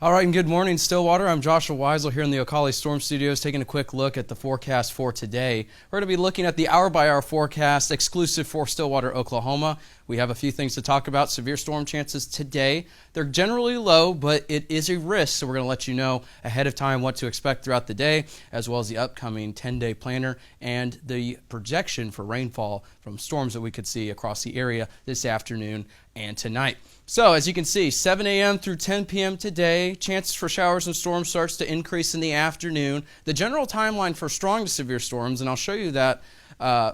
All right, and good morning, Stillwater. I'm Joshua Wisel here in the Ocala Storm Studios, taking a quick look at the forecast for today. We're going to be looking at the hour-by-hour forecast exclusive for Stillwater, Oklahoma. We have a few things to talk about. Severe storm chances today. They're generally low, but it is a risk, so we're going to let you know ahead of time what to expect throughout the day, as well as the upcoming 10-day planner and the projection for rainfall from storms that we could see across the area this afternoon and tonight. So, as you can see, 7 a.m. through 10 p.m. today, chances for showers and storms starts to increase in the afternoon. The general timeline for strong to severe storms, and I'll show you that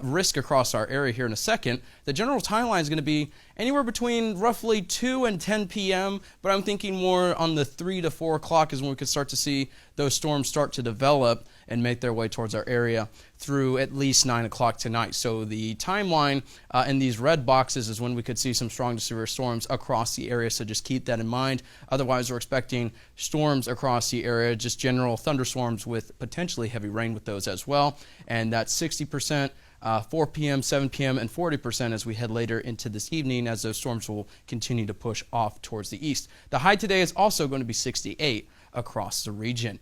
risk across our area here in a second. The general timeline is going to be anywhere between roughly 2 and 10 p.m., but I'm thinking more on the 3 to 4 o'clock is when we could start to see those storms start to develop and make their way towards our area through at least 9 o'clock tonight. So the timeline in these red boxes is when we could see some strong to severe storms across the area, so just keep that in mind. Otherwise, we're expecting storms across the area, just general thunderstorms with potentially heavy rain with those as well, and that's 60%. 4 p.m., 7 p.m., and 40% as we head later into this evening as those storms will continue to push off towards the east. The high today is also going to be 68 across the region.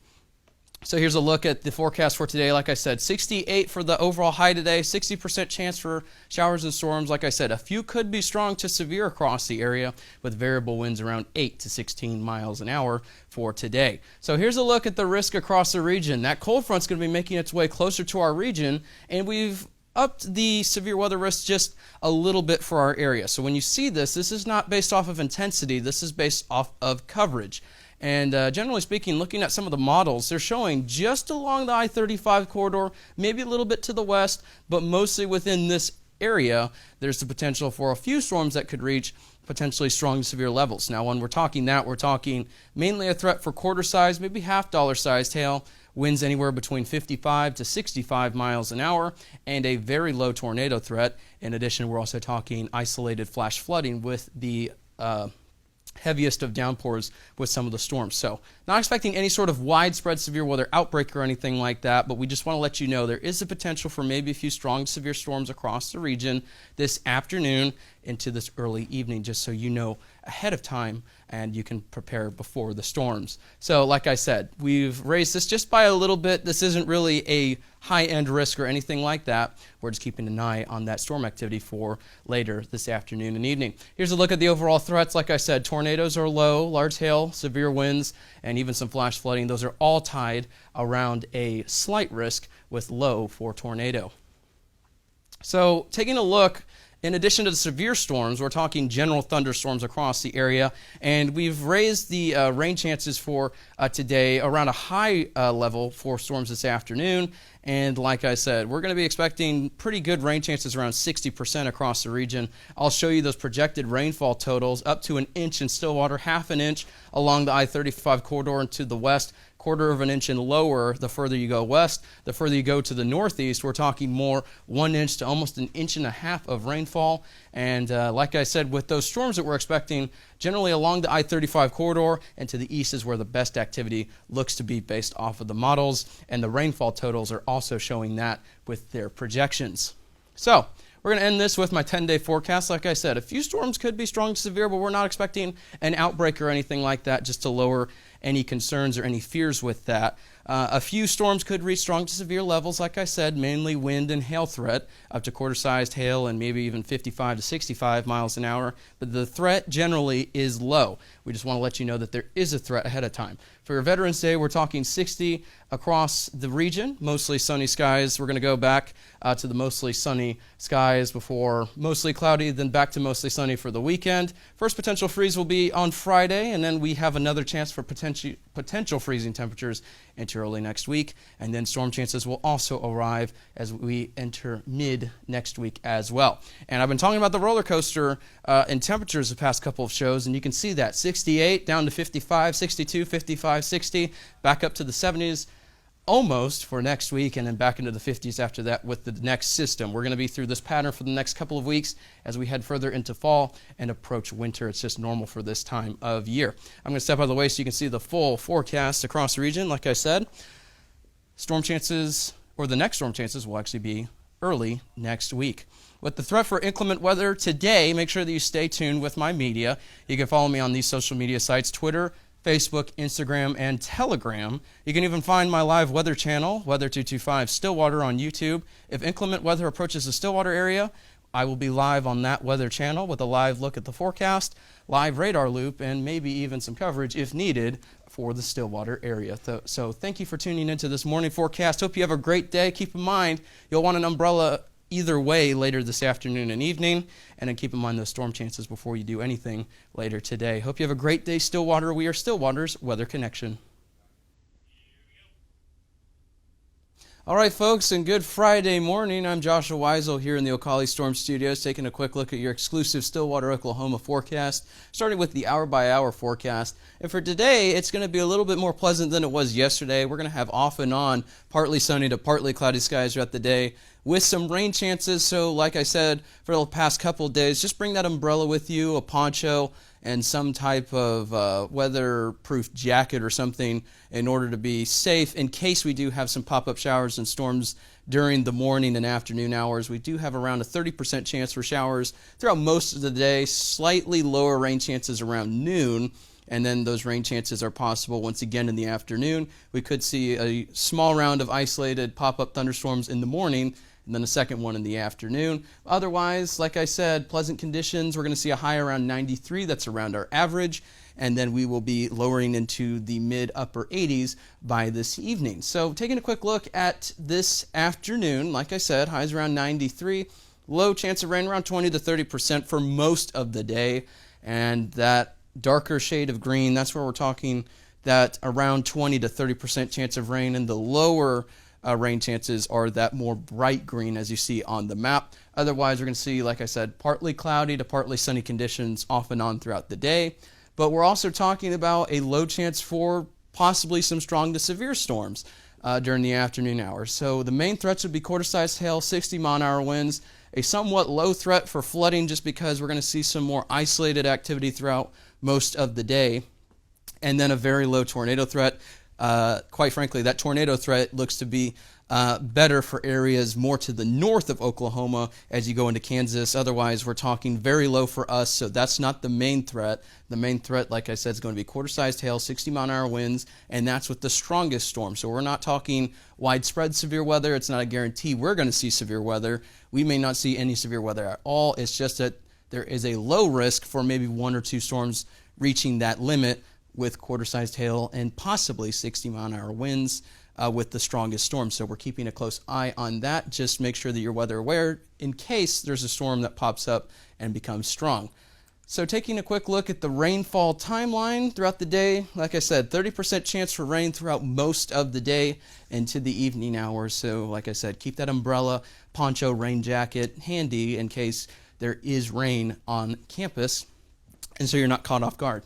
So here's a look at the forecast for today. Like I said, 68 for the overall high today, 60% chance for showers and storms. Like I said, a few could be strong to severe across the area with variable winds around 8 to 16 miles an hour for today. So here's a look at the risk across the region. That cold front's going to be making its way closer to our region, and we've upped the severe weather risk just a little bit for our area. So when you see this is not based off of intensity. This is based off of coverage. And generally speaking, looking at some of the models, they're showing just along the I-35 corridor, maybe a little bit to the west, but mostly within this area, there's the potential for a few storms that could reach potentially strong to severe levels. Now, when we're talking that, we're talking mainly a threat for quarter size, maybe half-dollar sized hail, winds anywhere between 55 to 65 miles an hour, and a very low tornado threat. In addition, we're also talking isolated flash flooding with the heaviest of downpours with some of the storms. So not expecting any sort of widespread severe weather outbreak or anything like that, but we just want to let you know there is a potential for maybe a few strong severe storms across the region this afternoon into this early evening, just so you know ahead of time and you can prepare before the storms. So like I said, we've raised this just by a little bit. This isn't really a high-end risk or anything like that. We're just keeping an eye on that storm activity for later this afternoon and evening. Here's a look at the overall threats. Like I said, tornadoes are low, large hail, severe winds, and even some flash flooding. Those are all tied around a slight risk with low for tornado. So taking a look, in addition to the severe storms, we're talking general thunderstorms across the area, and we've raised the rain chances for today around a high level for storms this afternoon. And like I said, we're going to be expecting pretty good rain chances around 60% across the region. I'll show you those projected rainfall totals up to 1 inch in Stillwater, half an inch along the I-35 corridor and to the west, quarter of an inch and lower the further you go west. The further you go to the northeast, we're talking more 1 inch to almost 1.5 inches of rainfall. And like I said, with those storms that we're expecting, generally along the I-35 corridor and to the east is where the best activity looks to be based off of the models. And the rainfall totals are also showing that with their projections. So we're going to end this with my 10-day forecast. Like I said, a few storms could be strong to severe, but we're not expecting an outbreak or anything like that, just to lower any concerns or any fears with that. A few storms could reach strong to severe levels, like I said, mainly wind and hail threat, up to quarter-sized hail and maybe even 55 to 65 miles an hour. But the threat generally is low. We just want to let you know that there is a threat ahead of time. For your Veterans Day, we're talking 60 across the region, mostly sunny skies. We're going to go back to the mostly sunny skies before mostly cloudy, then back to mostly sunny for the weekend. First potential freeze will be on Friday, and then we have another chance for potential freezing temperatures into early next week, and then storm chances will also arrive as we enter mid next week as well. And I've been talking about the roller coaster in temperatures the past couple of shows, and you can see that 68 down to 55, 62, 55, 60, back up to the 70s almost for next week, and then back into the 50s after that with the next system. We're going to be through this pattern for the next couple of weeks as we head further into fall and approach winter. It's just normal for this time of year. I'm going to step out of the way so you can see the full forecast across the region. Like I said, storm chances, or the next storm chances, will actually be early next week. With the threat for inclement weather today, make sure that you stay tuned with my media. You can follow me on these social media sites, Twitter, Facebook, Instagram, and Telegram. You can even find my live weather channel, Weather225 Stillwater, on YouTube. If inclement weather approaches the Stillwater area, I will be live on that weather channel with a live look at the forecast, live radar loop, and maybe even some coverage if needed for the Stillwater area. So thank you for tuning into this morning forecast. Hope you have a great day. Keep in mind, you'll want an umbrella either way later this afternoon and evening, and then keep in mind those storm chances before you do anything later today. Hope you have a great day, Stillwater. We are Stillwater's Weather Connection. All right, folks, and good Friday morning. I'm Joshua Wisel here in the Ocala Storm Studios, taking a quick look at your exclusive Stillwater, Oklahoma forecast, starting with the hour-by-hour forecast. And for today, it's going to be a little bit more pleasant than it was yesterday. We're going to have off and on partly sunny to partly cloudy skies throughout the day with some rain chances. So like I said, for the past couple of days, just bring that umbrella with you, a poncho, and some type of weatherproof jacket or something in order to be safe in case we do have some pop-up showers and storms during the morning and afternoon hours. We do have around a 30% chance for showers throughout most of the day, slightly lower rain chances around noon, and then those rain chances are possible once again in the afternoon. We could see a small round of isolated pop-up thunderstorms in the morning, and then a second one in the afternoon. Otherwise, like I said, pleasant conditions. We're going to see a high around 93. That's around our average. And then we will be lowering into the mid-upper 80s by this evening. So taking a quick look at this afternoon, like I said, highs around 93. Low chance of rain around 20 to 30% for most of the day. And that darker shade of green, that's where we're talking that around 20 to 30% chance of rain. And the lower rain chances are that more bright green as you see on the map. Otherwise, we're going to see, like I said, partly cloudy to partly sunny conditions off and on throughout the day. But we're also talking about a low chance for possibly some strong to severe storms during the afternoon hours. So the main threats would be quarter-sized hail, 60-mile-an-hour winds, a somewhat low threat for flooding just because we're going to see some more isolated activity throughout most of the day, and then a very low tornado threat. Quite frankly, that tornado threat looks to be better for areas more to the north of Oklahoma as you go into Kansas. Otherwise, we're talking very low for us, so that's not the main threat. The main threat, like I said, is going to be quarter-sized hail, 60-mile-an-hour winds, and that's with the strongest storm. So we're not talking widespread severe weather. It's not a guarantee we're going to see severe weather. We may not see any severe weather at all. It's just that there is a low risk for maybe one or two storms reaching that limit with quarter-sized hail and possibly 60-mile-an-hour winds with the strongest storm. So we're keeping a close eye on that. Just make sure that you're weather aware in case there's a storm that pops up and becomes strong. So taking a quick look at the rainfall timeline throughout the day, like I said, 30% chance for rain throughout most of the day into the evening hours. So like I said, keep that umbrella, poncho, rain jacket handy in case there is rain on campus, and so you're not caught off guard.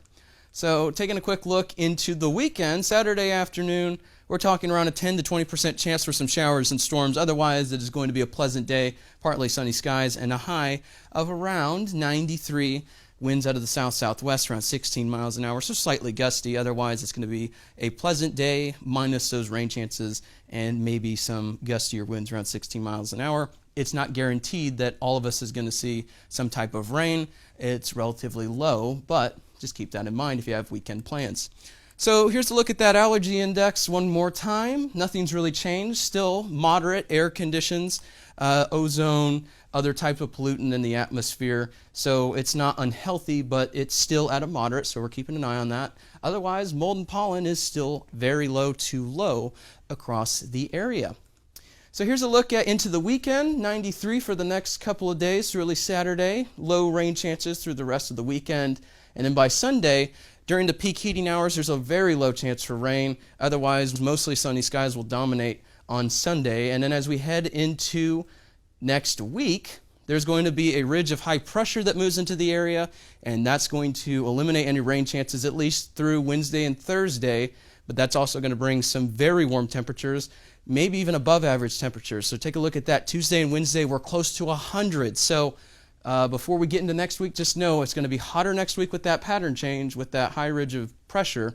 So taking a quick look into the weekend, Saturday afternoon, we're talking around a 10 to 20% chance for some showers and storms. Otherwise, it is going to be a pleasant day, partly sunny skies, and a high of around 93. Winds out of the south-southwest around 16 miles an hour, so slightly gusty. Otherwise, it's going to be a pleasant day, minus those rain chances and maybe some gustier winds around 16 miles an hour. It's not guaranteed that all of us is going to see some type of rain. It's relatively low, but just keep that in mind if you have weekend plans. So here's a look at that allergy index one more time. Nothing's really changed. Still moderate air conditions, ozone, other types of pollutant in the atmosphere. So it's not unhealthy, but it's still at a moderate, so we're keeping an eye on that. Otherwise, mold and pollen is still very low to low across the area. So here's a look at into the weekend, 93 for the next couple of days through early Saturday, low rain chances through the rest of the weekend. And then by Sunday, during the peak heating hours, there's a very low chance for rain. Otherwise, mostly sunny skies will dominate on Sunday. And then as we head into next week, there's going to be a ridge of high pressure that moves into the area, and that's going to eliminate any rain chances at least through Wednesday and Thursday. But that's also going to bring some very warm temperatures, maybe even above average temperatures. So take a look at that. Tuesday and Wednesday, we're close to 100. So before we get into next week, just know it's going to be hotter next week with that pattern change, with that high ridge of pressure.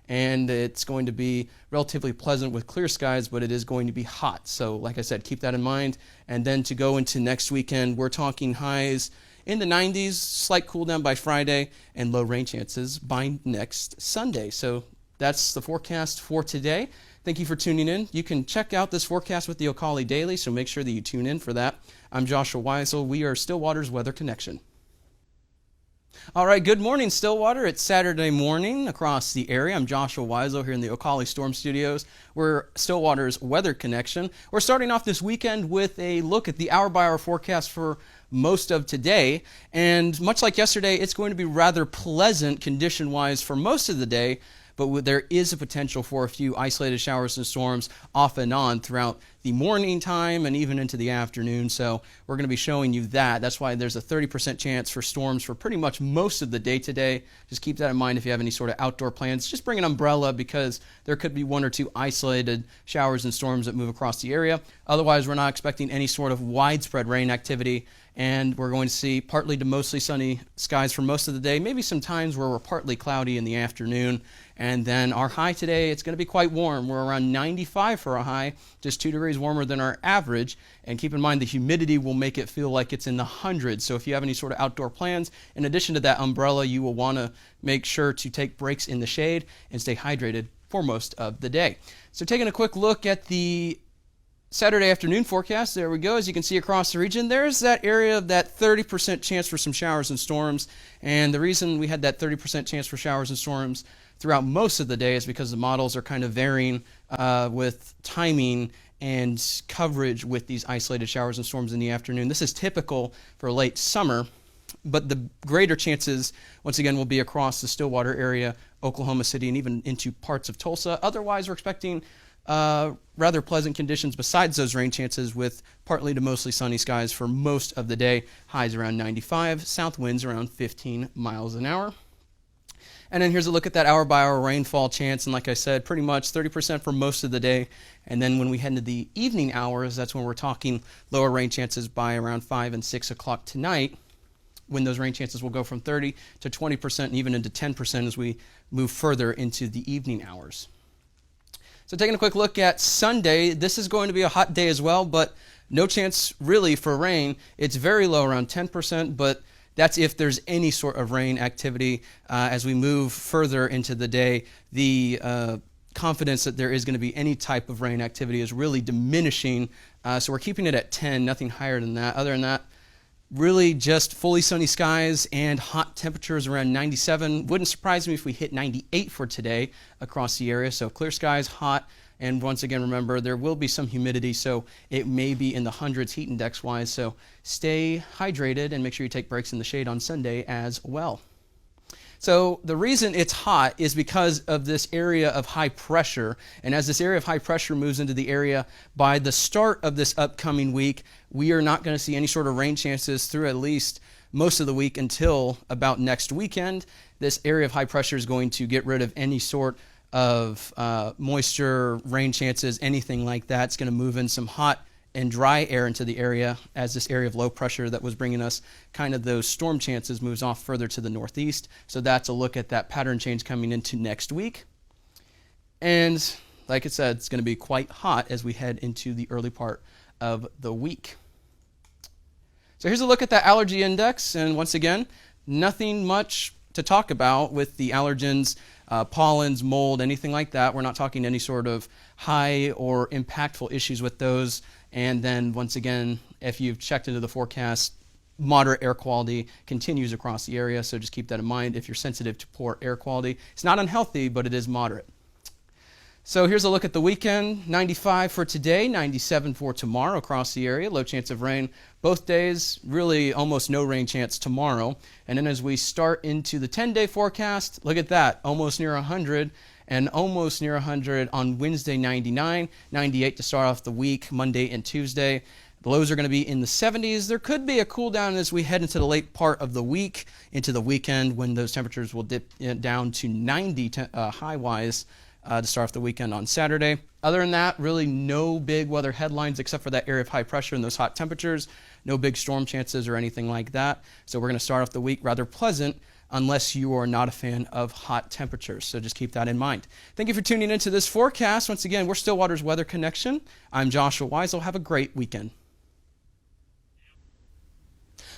And it's going to be relatively pleasant with clear skies, but it is going to be hot. So like I said, keep that in mind. And then to go into next weekend, we're talking highs in the 90s, slight cool down by Friday, and low rain chances by next Sunday. So that's the forecast for today. Thank you for tuning in. You can check out this forecast with the Ocala Daily, so make sure that you tune in for that. I'm Joshua Wisel. We are Stillwater's Weather Connection. All right, good morning, Stillwater. It's Saturday morning across the area. I'm Joshua Wisel here in the Ocala Storm Studios. We're Stillwater's Weather Connection. We're starting off this weekend with a look at the hour-by-hour forecast for most of today. And much like yesterday, it's going to be rather pleasant condition-wise for most of the day, but there is a potential for a few isolated showers and storms off and on throughout the morning time and even into the afternoon. So we're going to be showing you that. That's why there's a 30% chance for storms for pretty much most of the day today. Just keep that in mind if you have any sort of outdoor plans. Just bring an umbrella because there could be one or two isolated showers and storms that move across the area. Otherwise, we're not expecting any sort of widespread rain activity. And we're going to see partly to mostly sunny skies for most of the day, maybe some times where we're partly cloudy in the afternoon. And then our high today, it's going to be quite warm. We're around 95 for a high, just 2 degrees warmer than our average. And keep in mind the humidity will make it feel like it's in the hundreds. So if you have any sort of outdoor plans, in addition to that umbrella, you will want to make sure to take breaks in the shade and stay hydrated for most of the day. So taking a quick look at the Saturday afternoon forecast, there we go. As you can see across the region, there's that area of that 30% chance for some showers and storms. And the reason we had that 30% chance for showers and storms throughout most of the day is because the models are kind of varying with timing and coverage with these isolated showers and storms in the afternoon. This is typical for late summer, but the greater chances, once again, will be across the Stillwater area, Oklahoma City, and even into parts of Tulsa. Otherwise, we're expecting rather pleasant conditions besides those rain chances with partly to mostly sunny skies for most of the day. Highs around 95, south winds around 15 miles an hour. And then here's a look at that hour-by-hour rainfall chance. And like I said, pretty much 30% for most of the day. And then when we head into the evening hours, that's when we're talking lower rain chances by around 5 and 6 o'clock tonight, when those rain chances will go from 30 to 20% and even into 10% as we move further into the evening hours. So taking a quick look at Sunday, this is going to be a hot day as well, but no chance really for rain. It's very low, around 10%, but that's if there's any sort of rain activity. As we move further into the day, the confidence that there is going to be any type of rain activity is really diminishing. So we're keeping it at 10, nothing higher than that. Other than that, really just fully sunny skies and hot temperatures around 97. Wouldn't surprise me if we hit 98 for today across the area. So clear skies, hot, and once again, remember, there will be some humidity, so it may be in the hundreds heat index-wise. So stay hydrated and make sure you take breaks in the shade on Sunday as well. So the reason it's hot is because of this area of high pressure. And as this area of high pressure moves into the area, by the start of this upcoming week, we are not going to see any sort of rain chances through at least most of the week until about next weekend. This area of high pressure is going to get rid of any sort of moisture, rain chances, anything like that. It's going to move in some hot and dry air into the area as this area of low pressure that was bringing us kind of those storm chances moves off further to the northeast. So that's a look at that pattern change coming into next week. And like I said, it's going to be quite hot as we head into the early part of the week. So here's a look at that allergy index. And once again, nothing much to talk about with the allergens, pollens, mold, anything like that. We're not talking any sort of high or impactful issues with those. And then once again, if you've checked into the forecast, moderate air quality continues across the area. So just keep that in mind if you're sensitive to poor air quality. It's not unhealthy, but it is moderate. So here's a look at the weekend. 95 for today, 97 for tomorrow across the area. Low chance of rain both days, really almost no rain chance tomorrow. And then as we start into the 10-day forecast, look at that, almost near 100. And almost near 100 on Wednesday, 99, 98 to start off the week, Monday and Tuesday. The lows are going to be in the 70s. There could be a cool down as we head into the late part of the week, into the weekend, when those temperatures will dip down to 90 high-wise to start off the weekend on Saturday. Other than that, really no big weather headlines except for that area of high pressure and those hot temperatures. No big storm chances or anything like that. So we're going to start off the week rather pleasant, unless you are not a fan of hot temperatures. So just keep that in mind. Thank you for tuning into this forecast. Once again, we're Stillwater's Weather Connection. I'm Joshua Wisel. Have a great weekend.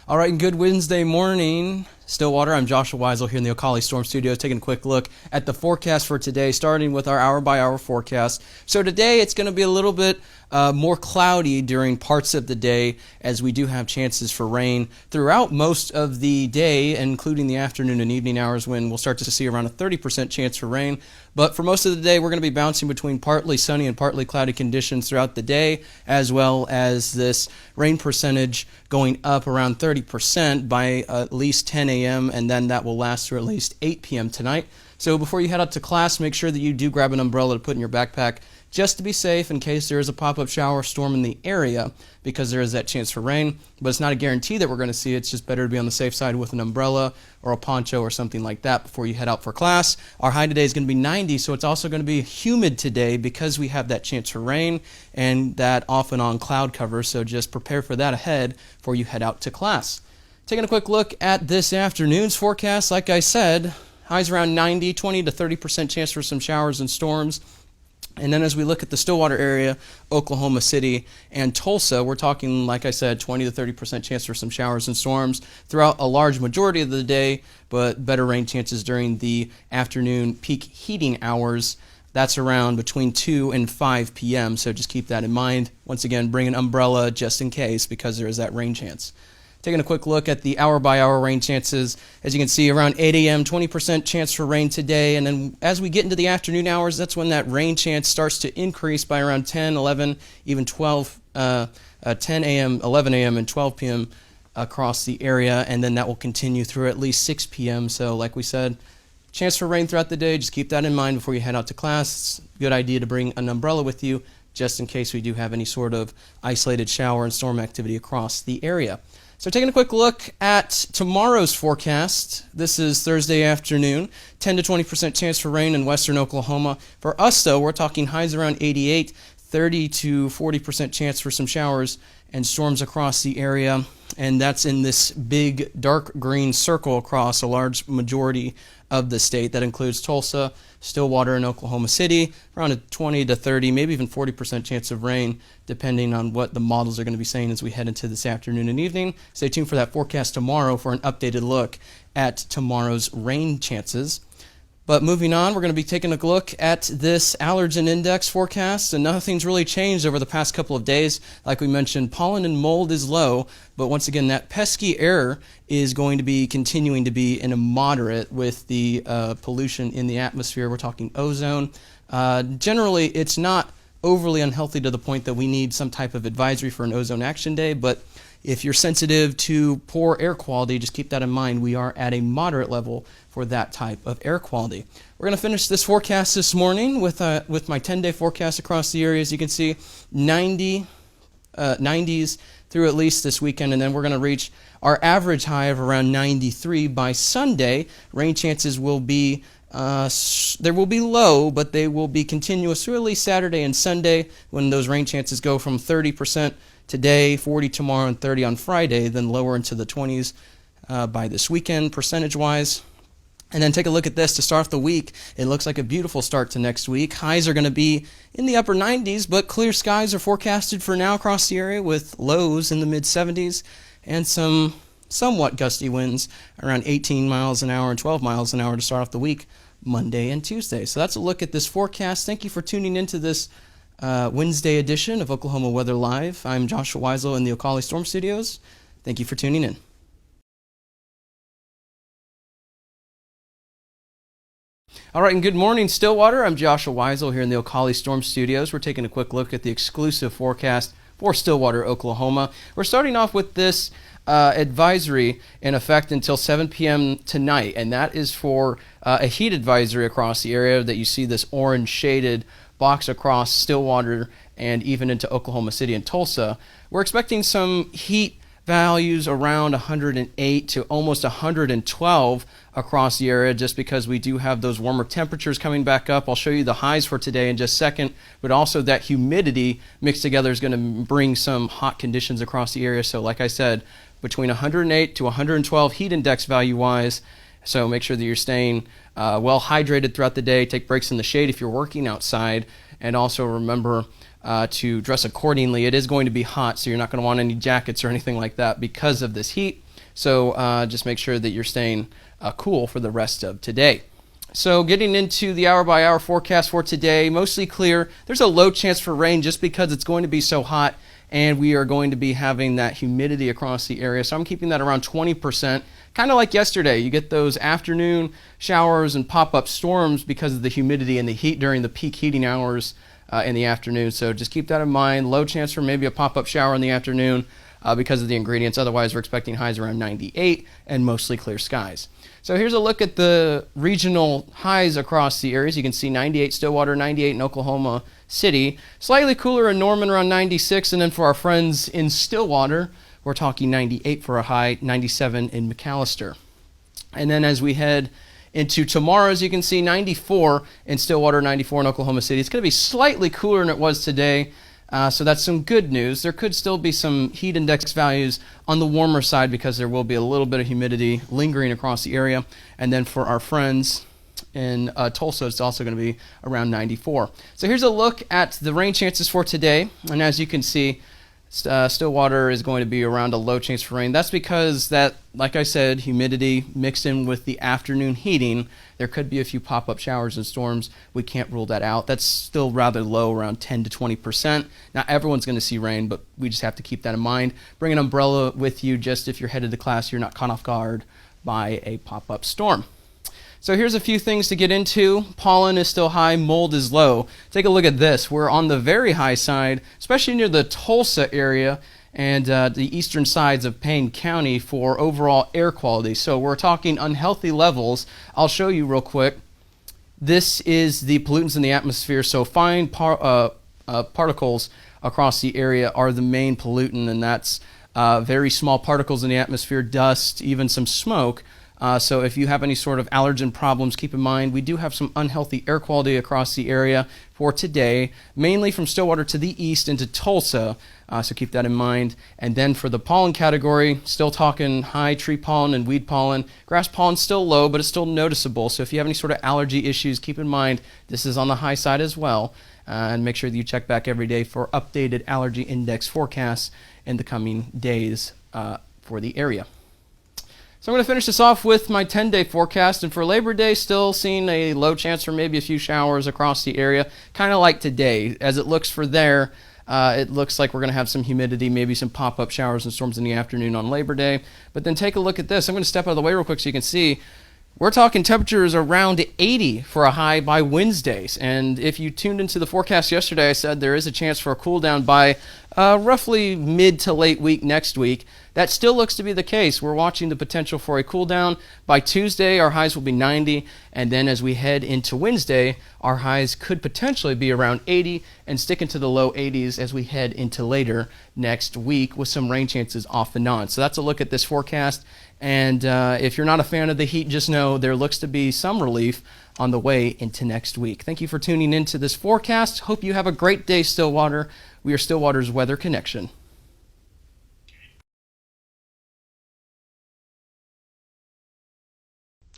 All right, and good Wednesday morning, Stillwater. I'm Joshua Wisel here in the Ocala Storm Studios, taking a quick look at the forecast for today, starting with our hour-by-hour forecast. So today it's going to be a little bit more cloudy during parts of the day, as we do have chances for rain throughout most of the day, including the afternoon and evening hours, when we'll start to see around a 30% chance for rain. But for most of the day, we're going to be bouncing between partly sunny and partly cloudy conditions throughout the day, as well as this rain percentage going up around 30% by at least 10 a.m., and then that will last through at least 8 p.m. tonight. So before you head out to class, make sure that you do grab an umbrella to put in your backpack, just to be safe in case there is a pop-up shower storm in the area, because there is that chance for rain. But it's not a guarantee that we're going to see it. It's just better to be on the safe side with an umbrella or a poncho or something like that before you head out for class. Our high today is going to be 90, so it's also going to be humid today because we have that chance for rain and that off and on cloud cover. So just prepare for that ahead before you head out to class. Taking a quick look at this afternoon's forecast, like I said, highs around 90, 20 to 30% chance for some showers and storms. And then as we look at the Stillwater area, Oklahoma City, and Tulsa, we're talking, like I said, 20 to 30% chance for some showers and storms throughout a large majority of the day, but better rain chances during the afternoon peak heating hours. That's around between 2 and 5 p.m., so just keep that in mind. Once again, bring an umbrella just in case, because there is that rain chance. Taking a quick look at the hour-by-hour rain chances. As you can see, around 8 a.m., 20% chance for rain today. And then as we get into the afternoon hours, that's when that rain chance starts to increase by around 10, 11, even 12, 10 a.m., 11 a.m., and 12 p.m. across the area. And then that will continue through at least 6 p.m. So like we said, chance for rain throughout the day. Just keep that in mind before you head out to class. It's a good idea to bring an umbrella with you, just in case we do have any sort of isolated shower and storm activity across the area. So taking a quick look at tomorrow's forecast. This is Thursday afternoon, 10 to 20% chance for rain in western Oklahoma. For us, though, we're talking highs around 88, 30 to 40% chance for some showers and storms across the area. And that's in this big dark green circle across a large majority of the state. That includes Tulsa, Stillwater, and Oklahoma City. Around a 20 to 30, maybe even 40% chance of rain, depending on what the models are going to be saying as we head into this afternoon and evening. Stay tuned for that forecast tomorrow for an updated look at tomorrow's rain chances. But moving on, we're going to be taking a look at this allergen index forecast, and nothing's really changed over the past couple of days. Like we mentioned, pollen and mold is low, but once again, that pesky air is going to be continuing to be in a moderate with the pollution in the atmosphere. We're talking ozone. Generally, it's not overly unhealthy to the point that we need some type of advisory for an ozone action day, but if you're sensitive to poor air quality, just keep that in mind. We are at a moderate level for that type of air quality. We're going to finish this forecast this morning with my 10-day forecast across the area. As you can see, 90s through at least this weekend, and then we're going to reach our average high of around 93 by Sunday. Rain chances will be there will be low, but they will be continuous through at least Saturday and Sunday, when those rain chances go from 30% today, 40 tomorrow, and 30 on Friday, then lower into the 20s by this weekend percentage-wise. And then take a look at this to start off the week. It looks like a beautiful start to next week. Highs are going to be in the upper 90s, but clear skies are forecasted for now across the area, with lows in the mid-70s and some somewhat gusty winds around 18 miles an hour and 12 miles an hour to start off the week, Monday and Tuesday. So that's a look at this forecast. Thank you for tuning into this Wednesday edition of Oklahoma Weather Live. I'm Joshua Wisel in the Ocala Storm Studios. Thank you for tuning in. All right, and good morning, Stillwater. I'm Joshua Wisel here in the Ocala Storm Studios. We're taking a quick look at the exclusive forecast for Stillwater, Oklahoma. We're starting off with this advisory in effect until 7 p.m. tonight, and that is for a heat advisory across the area that you see this orange shaded box across Stillwater and even into Oklahoma City and Tulsa. We're expecting some heat values around 108 to almost 112 across the area, just because we do have those warmer temperatures coming back up. I'll show you the highs for today in just a second, but also that humidity mixed together is going to bring some hot conditions across the area. So like I said, between 108 to 112 heat index value wise. So make sure that you're staying well hydrated throughout the day. Take breaks in the shade if you're working outside, and also remember to dress accordingly. It is going to be hot, so you're not going to want any jackets or anything like that because of this heat. So just make sure that you're staying cool for the rest of today. So getting into the hour-by-hour forecast for today, mostly clear. There's a low chance for rain just because it's going to be so hot, and we are going to be having that humidity across the area. So I'm keeping that around 20%, kind of like yesterday. You get those afternoon showers and pop-up storms because of the humidity and the heat during the peak heating hours in the afternoon. So just keep that in mind. Low chance for maybe a pop-up shower in the afternoon because of the ingredients. Otherwise, we're expecting highs around 98 and mostly clear skies. So here's a look at the regional highs across the areas. You can see 98 Stillwater, 98 in Oklahoma City. Slightly cooler in Norman, around 96. And then for our friends in Stillwater, we're talking 98 for a high, 97 in McAllister. And then as we head into tomorrow, as you can see, 94 in Stillwater, 94 in Oklahoma City. It's going to be slightly cooler than it was today. So that's some good news. There could still be some heat index values on the warmer side because there will be a little bit of humidity lingering across the area. And then for our friends in Tulsa, it's also going to be around 94. So here's a look at the rain chances for today. And as you can see, Stillwater is going to be around a low chance for rain. That's because that, like I said, humidity mixed in with the afternoon heating, there could be a few pop-up showers and storms. We can't rule that out. That's still rather low, around 10 to 20%. Not everyone's going to see rain, but we just have to keep that in mind. Bring an umbrella with you just if you're headed to class, you're not caught off guard by a pop-up storm. So here's a few things to get into. Pollen is still high, mold is low. Take a look at this. We're on the very high side, especially near the Tulsa area and the eastern sides of Payne County for overall air quality. So we're talking unhealthy levels. I'll show you real quick. This is the pollutants in the atmosphere. So fine particles across the area are the main pollutant, and that's very small particles in the atmosphere, dust, even some smoke. So if you have any sort of allergen problems, keep in mind we do have some unhealthy air quality across the area for today, mainly from Stillwater to the east into Tulsa. So keep that in mind. And then for the pollen category, still talking high tree pollen and weed pollen. Grass pollen still low, but it's still noticeable. So if you have any sort of allergy issues, keep in mind this is on the high side as well. And make sure that you check back every day for updated allergy index forecasts in the coming days for the area. So I'm going to finish this off with my 10-day forecast, and for Labor Day, still seeing a low chance for maybe a few showers across the area, kind of like today. As it looks for there, it looks like we're going to have some humidity, maybe some pop-up showers and storms in the afternoon on Labor Day. But then take a look at this. I'm going to step out of the way real quick so you can see. We're talking temperatures around 80 for a high by Wednesdays. And if you tuned into the forecast yesterday, I said there is a chance for a cool down by roughly mid to late week next week. That still looks to be the case. We're watching the potential for a cool down. By Tuesday, our highs will be 90. And then as we head into Wednesday, our highs could potentially be around 80 and stick into the low 80s as we head into later next week with some rain chances off and on. So that's a look at this forecast. And if you're not a fan of the heat, just know there looks to be some relief on the way into next week. Thank you for tuning into this forecast. Hope you have a great day, Stillwater. We are Stillwater's Weather Connection.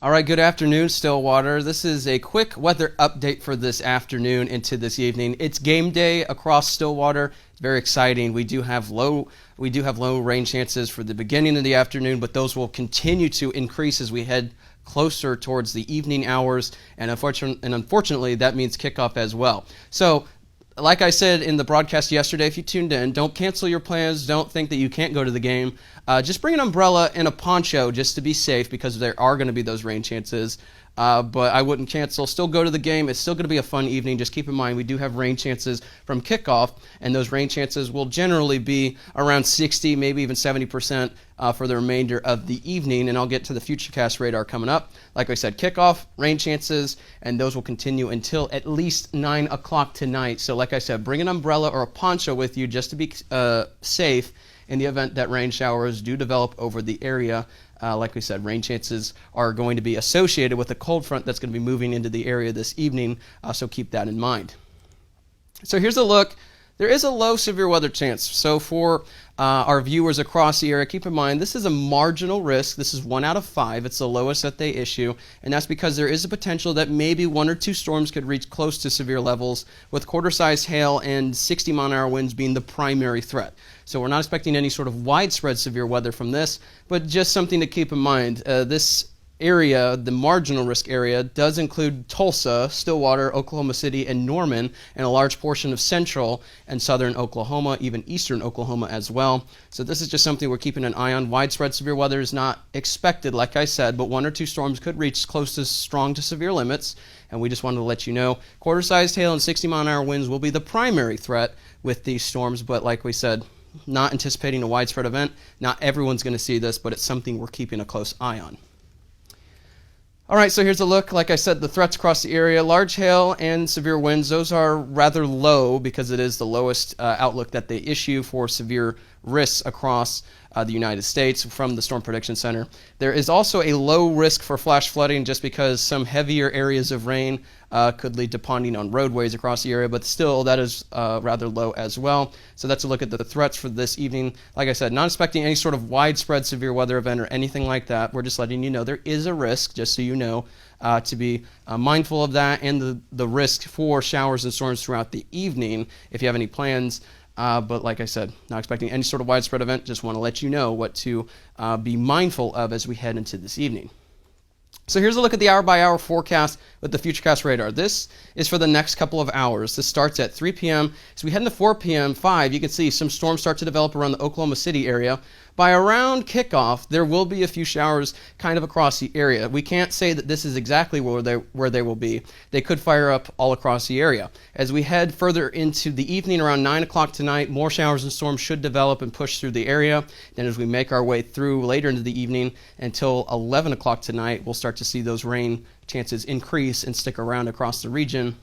All right, good afternoon, Stillwater. This is a quick weather update for this afternoon into this evening. It's game day across Stillwater. It's very exciting. We do have low rain chances for the beginning of the afternoon, but those will continue to increase as we head closer towards the evening hours, and unfortunately, that means kickoff as well. So, like I said in the broadcast yesterday, if you tuned in, don't cancel your plans. Don't think that you can't go to the game. Just bring an umbrella and a poncho just to be safe because there are going to be those rain chances. But I wouldn't cancel. Still go to the game. It's still going to be a fun evening. Just keep in mind we do have rain chances from kickoff, and those rain chances will generally be around 60, maybe even 70% for the remainder of the evening. And I'll get to the Futurecast radar coming up. Like I said, kickoff, rain chances, and those will continue until at least 9 o'clock tonight. So like I said, bring an umbrella or a poncho with you just to be safe in the event that rain showers do develop over the area. Like we said, rain chances are going to be associated with a cold front that's going to be moving into the area this evening, so keep that in mind. So here's a look there is a low severe weather chance. So for our viewers across the area, keep in mind this is a marginal risk. This is 1 out of 5. It's the lowest that they issue, and that's because there is a potential that maybe 1 or 2 storms could reach close to severe levels, with quarter-sized hail and 60-mile-an-hour winds being the primary threat. So we're not expecting any sort of widespread severe weather from this, but just something to keep in mind. This area, the marginal risk area, does include Tulsa, Stillwater, Oklahoma City, and Norman, and a large portion of central and southern Oklahoma, even eastern Oklahoma as well. So this is just something we're keeping an eye on. Widespread severe weather is not expected, like I said, but 1 or 2 storms could reach close to strong to severe limits, and we just wanted to let you know. Quarter-sized hail and 60-mile-an-hour winds will be the primary threat with these storms, but like we said, not anticipating a widespread event. Not everyone's going to see this, but it's something we're keeping a close eye on. All right, so here's a look. Like I said, the threats across the area, large hail and severe winds, those are rather low because it is the lowest outlook that they issue for severe risks across the United States from the Storm Prediction Center. There is also a low risk for flash flooding just because some heavier areas of rain could lead to ponding on roadways across the area, but still that is rather low as well. So that's a look at the threats for this evening. Like I said, not expecting any sort of widespread severe weather event or anything like that. We're just letting you know there is a risk, just so you know, to be mindful of that and the risk for showers and storms throughout the evening if you have any plans. But like I said, not expecting any sort of widespread event. Just want to let you know what to be mindful of as we head into this evening. So here's a look at the hour-by-hour forecast with the Futurecast radar. This is for the next couple of hours. This starts at 3 p.m. As we head into 4 p.m., 5, you can see some storms start to develop around the Oklahoma City area. By around kickoff, there will be a few showers kind of across the area. We can't say that this is exactly where they will be. They could fire up all across the area. As we head further into the evening, around 9 o'clock tonight, more showers and storms should develop and push through the area. Then as we make our way through later into the evening until 11 o'clock tonight, we'll start to see those rain chances increase and stick around across the region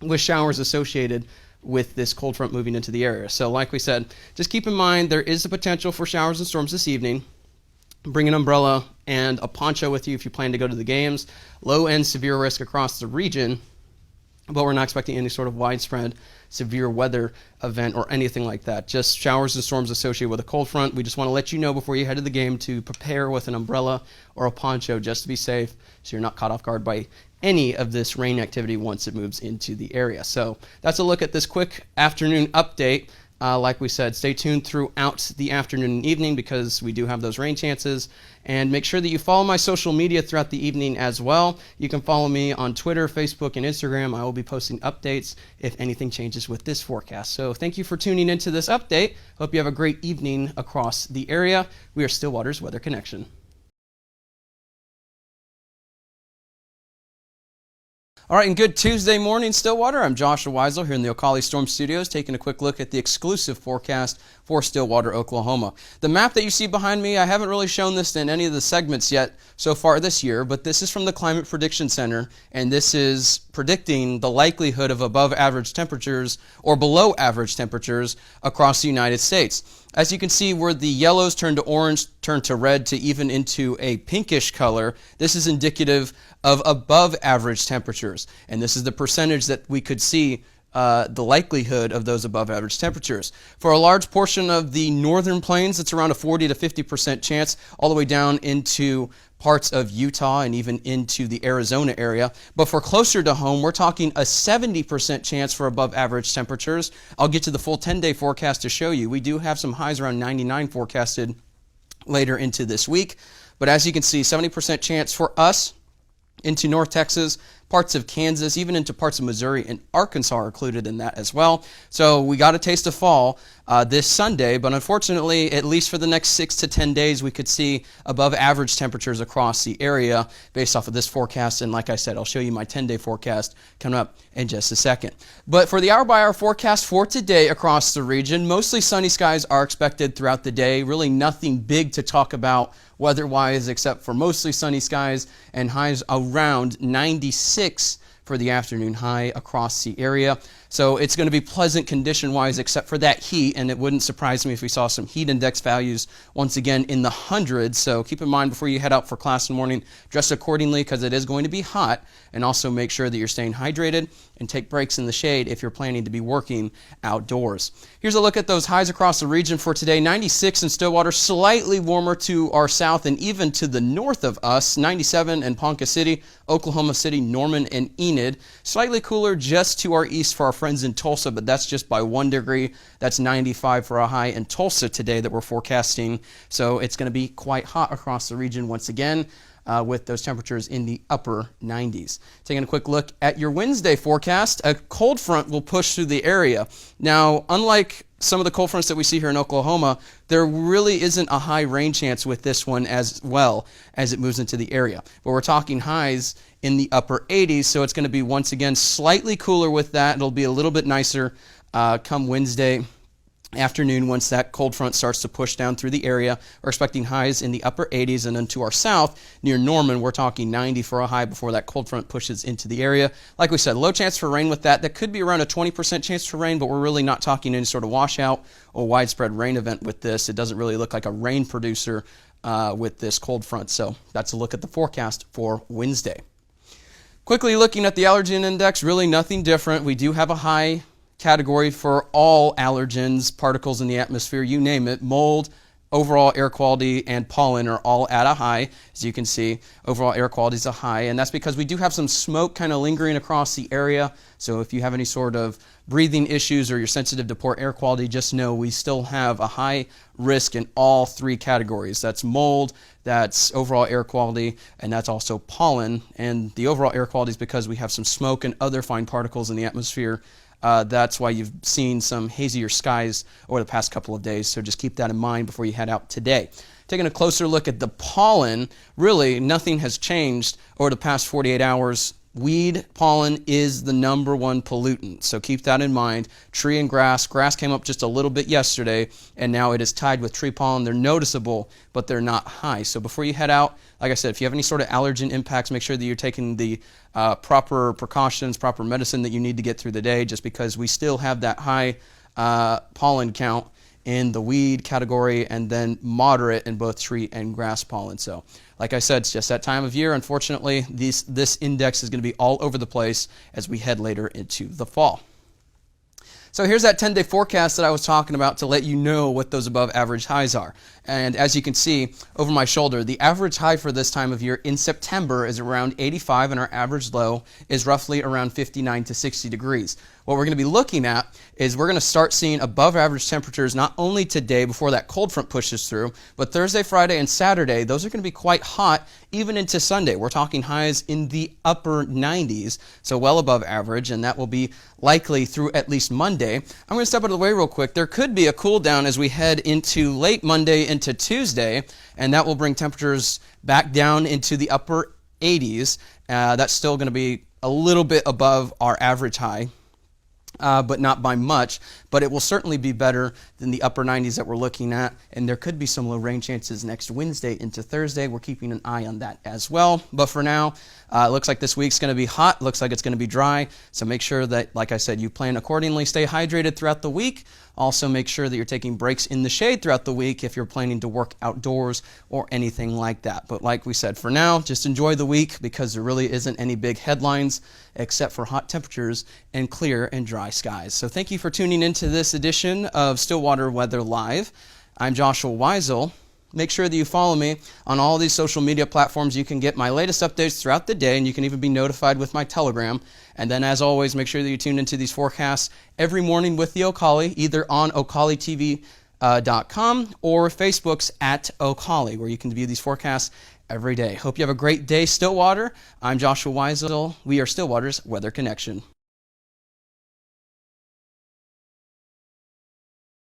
with showers associated with this cold front moving into the area. So like we said, just keep in mind there is the potential for showers and storms this evening. Bring an umbrella and a poncho with you if you plan to go to the games. Low and severe risk across the region, but we're not expecting any sort of widespread severe weather event or anything like that. Just showers and storms associated with a cold front. We just want to let you know before you head to the game to prepare with an umbrella or a poncho just to be safe so you're not caught off guard by any of this rain activity once it moves into the area. So that's a look at this quick afternoon update. Like we said, stay tuned throughout the afternoon and evening because we do have those rain chances. And make sure that you follow my social media throughout the evening as well. You can follow me on Twitter, Facebook, and Instagram. I will be posting updates if anything changes with this forecast. So thank you for tuning into this update. Hope you have a great evening across the area. We are Stillwater's Weather Connection. All right, and good Tuesday morning, Stillwater. I'm Joshua Wisel here in the Ocala Storm Studios, taking a quick look at the exclusive forecast for Stillwater, Oklahoma. The map that you see behind me, I haven't really shown this in any of the segments yet so far this year, but this is from the Climate Prediction Center, and this is predicting the likelihood of above average temperatures or below average temperatures across the United States. As you can see, where the yellows turn to orange, turn to red, to even into a pinkish color, this is indicative of above average temperatures. And this is the percentage that we could see the likelihood of those above average temperatures. For a large portion of the northern plains, it's around a 40 to 50% chance, all the way down into parts of Utah and even into the Arizona area. But for closer to home, we're talking a 70% chance for above average temperatures. I'll get to the full 10-day forecast to show you. We do have some highs around 99 forecasted later into this week. But as you can see, 70% chance for us into North Texas, parts of Kansas, even into parts of Missouri and Arkansas are included in that as well. So we got a taste of fall this Sunday, but unfortunately, at least for the next 6 to 10 days, we could see above average temperatures across the area based off of this forecast. And like I said, I'll show you my 10-day forecast coming up in just a second. But for the hour-by-hour forecast for today across the region, mostly sunny skies are expected throughout the day. Really nothing big to talk about weather-wise except for mostly sunny skies and highs around 96 for for the afternoon high across the area. So it's going to be pleasant condition-wise except for that heat, and it wouldn't surprise me if we saw some heat index values once again in the hundreds. So keep in mind before you head out for class in the morning, dress accordingly because it is going to be hot, and also make sure that you're staying hydrated and take breaks in the shade if you're planning to be working outdoors. Here's a look at those highs across the region for today. 96 in Stillwater, slightly warmer to our south and even to the north of us. 97 in Ponca City, Oklahoma City, Norman, and Enid. Slightly cooler just to our east for our friends in Tulsa, but that's just by 1 degree. That's 95 for a high in Tulsa today that we're forecasting. So it's going to be quite hot across the region once again, with those temperatures in the upper 90s. Taking a quick look at your Wednesday forecast, a cold front will push through the area. Now, unlike some of the cold fronts that we see here in Oklahoma, there really isn't a high rain chance with this one as well as it moves into the area. But we're talking highs in the upper 80s, so it's going to be once again slightly cooler with that. It'll be a little bit nicer come Wednesday afternoon once that cold front starts to push down through the area. We're expecting highs in the upper 80s, and then to our south near Norman we're talking 90 for a high before that cold front pushes into the area. Like we said, low chance for rain with that. That could be around a 20% chance for rain, but we're really not talking any sort of washout or widespread rain event with this. It doesn't really look like a rain producer with this cold front. So that's a look at the forecast for Wednesday. Quickly looking at the allergen index, really nothing different. We do have a high category for all allergens, particles in the atmosphere, you name it. Mold, overall air quality, and pollen are all at a high. As you can see, overall air quality is a high, and that's because we do have some smoke kind of lingering across the area. So if you have any sort of breathing issues or you're sensitive to poor air quality, just know we still have a high risk in all three categories. That's mold, that's overall air quality, and that's also pollen. And the overall air quality is because we have some smoke and other fine particles in the atmosphere. That's why you've seen some hazier skies over the past couple of days, so just keep that in mind before you head out today. Taking a closer look at the pollen, really nothing has changed over the past 48 hours. Weed pollen is the #1 pollutant, so keep that in mind. Tree and grass. Grass came up just a little bit yesterday, and now it is tied with tree pollen. They're noticeable, but they're not high. So before you head out, like I said, if you have any sort of allergen impacts, make sure that you're taking the proper precautions, proper medicine that you need to get through the day, just because we still have that high pollen count in the weed category and then moderate in both tree and grass pollen. So like I said, it's just that time of year. Unfortunately, this index is going to be all over the place as we head later into the fall. So here's that 10-day forecast that I was talking about to let you know what those above average highs are. And as you can see over my shoulder, the average high for this time of year in September is around 85, and our average low is roughly around 59 to 60 degrees. What we're going to be looking at is we're going to start seeing above average temperatures not only today before that cold front pushes through, but Thursday, Friday, and Saturday. Those are going to be quite hot even into Sunday. We're talking highs in the upper 90s, so well above average, and that will be likely through at least Monday. I'm going to step out of the way real quick. There could be a cool down as we head into late Monday into Tuesday, and that will bring temperatures back down into the upper 80s. That's still going to be a little bit above our average high, but not by much. But it will certainly be better than the upper 90s that we're looking at, and there could be some low rain chances next Wednesday into Thursday. We're keeping an eye on that as well. But for now, it looks like this week's going to be hot. Looks like it's going to be dry. So make sure that, like I said, you plan accordingly. Stay hydrated throughout the week. Also make sure that you're taking breaks in the shade throughout the week if you're planning to work outdoors or anything like that. But like we said, for now, just enjoy the week because there really isn't any big headlines except for hot temperatures and clear and dry skies. So thank you for tuning into this edition of Stillwater Weather Live. I'm Joshua Wisel. Make sure that you follow me on all these social media platforms. You can get my latest updates throughout the day, and you can even be notified with my Telegram. And then, as always, make sure that you tune into these forecasts every morning with the Ocali, either on ocalitv.com or Facebook's @Ocali, where you can view these forecasts every day. Hope you have a great day, Stillwater. I'm Joshua Wisel. We are Stillwater's Weather Connection.